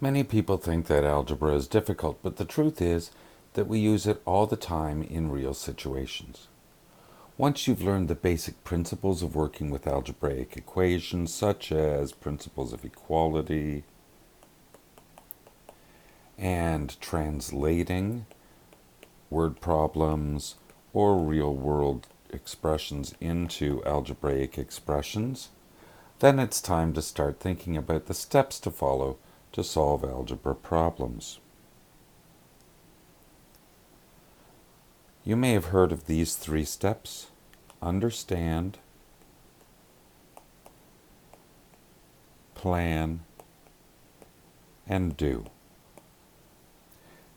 Many people think that algebra is difficult, but the truth is that we use it all the time in real situations. Once you've learned the basic principles of working with algebraic equations, such as principles of equality and translating word problems or real-world expressions into algebraic expressions, then it's time to start thinking about the steps to follow to solve algebra problems. You may have heard of these 3 steps: understand, plan, and do.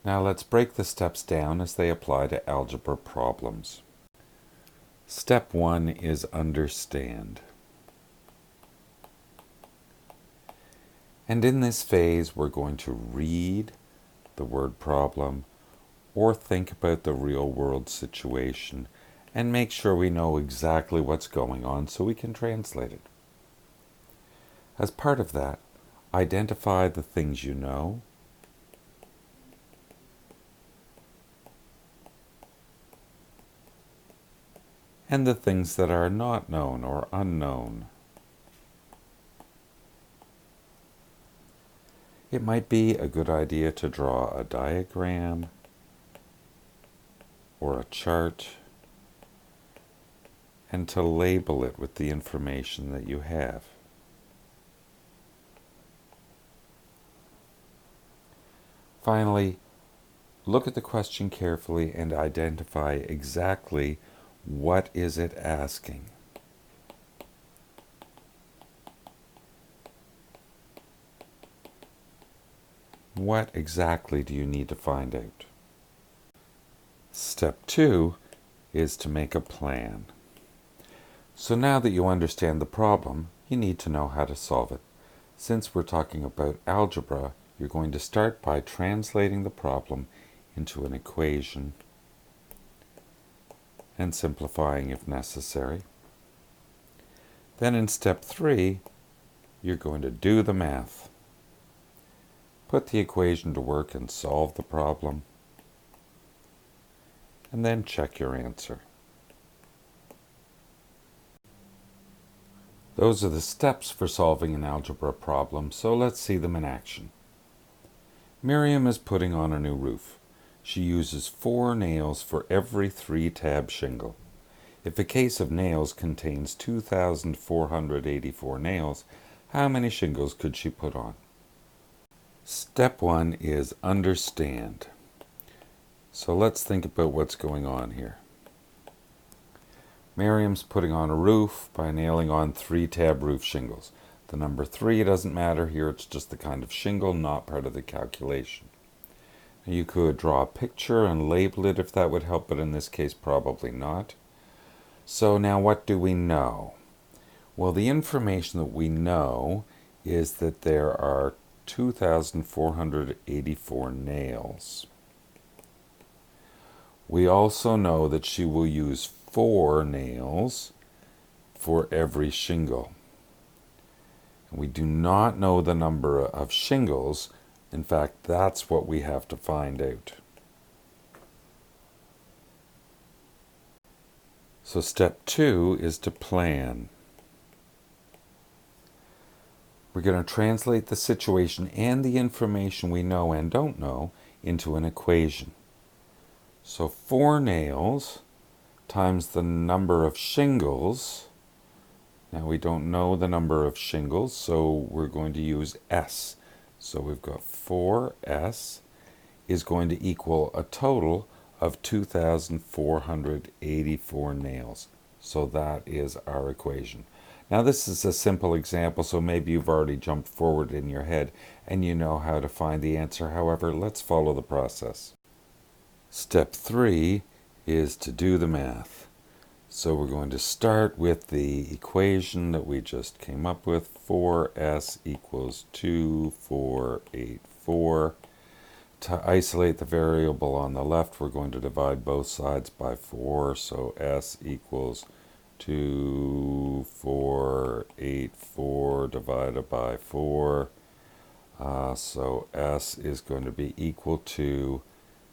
Now let's break the steps down as they apply to algebra problems. Step 1 is understand. And in this phase, we're going to read the word problem or think about the real-world situation and make sure we know exactly what's going on so we can translate it. As part of that, identify the things you know, and the things that are not known or unknown. It might be a good idea to draw a diagram or a chart and to label it with the information that you have. Finally, look at the question carefully and identify exactly what is it asking. What exactly do you need to find out? Step 2 is to make a plan. So now that you understand the problem, you need to know how to solve it. Since we're talking about algebra, you're going to start by translating the problem into an equation and simplifying if necessary. Then in step 3, you're going to do the math. Put the equation to work and solve the problem, and then check your answer. Those are the steps for solving an algebra problem, so let's see them in action. Miriam is putting on a new roof. She uses 4 nails for every 3-tab shingle. If a case of nails contains 2,484 nails, how many shingles could she put on? Step 1 is understand. So let's think about what's going on here. Miriam's putting on a roof by nailing on 3-tab roof shingles. The number 3 doesn't matter here, it's just the kind of shingle, not part of the calculation. Now you could draw a picture and label it if that would help, but in this case probably not. So now what do we know? Well, the information that we know is that there are 2,484 nails. We also know that she will use 4 nails for every shingle. We do not know the number of shingles. In fact, that's what we have to find out. So step 2 is to plan. We're going to translate the situation and the information we know and don't know into an equation. So 4 nails times the number of shingles. Now we don't know the number of shingles, so we're going to use S. So we've got 4S is going to equal a total of 2,484 nails. So that is our equation. Now this is a simple example, so maybe you've already jumped forward in your head and you know how to find the answer. However, let's follow the process. Step 3 is to do the math. So we're going to start with the equation that we just came up with. 4s equals 2484. To isolate the variable on the left, we're going to divide both sides by 4. So s equals 2484 divided by 4. So S is going to be equal to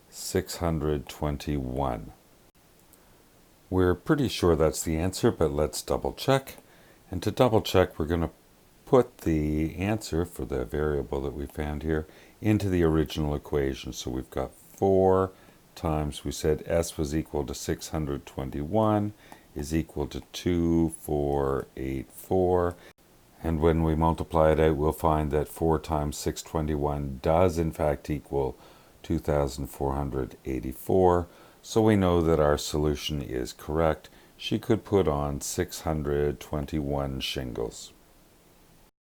621. We're pretty sure that's the answer, but let's double check. And to double check, we're going to put the answer for the variable that we found here into the original equation. So we've got 4 times, we said S was equal to 621 is equal to 2484. And when we multiply it out, we'll find that 4 times 621 does in fact equal 2,484. So we know that our solution is correct. She could put on 621 shingles.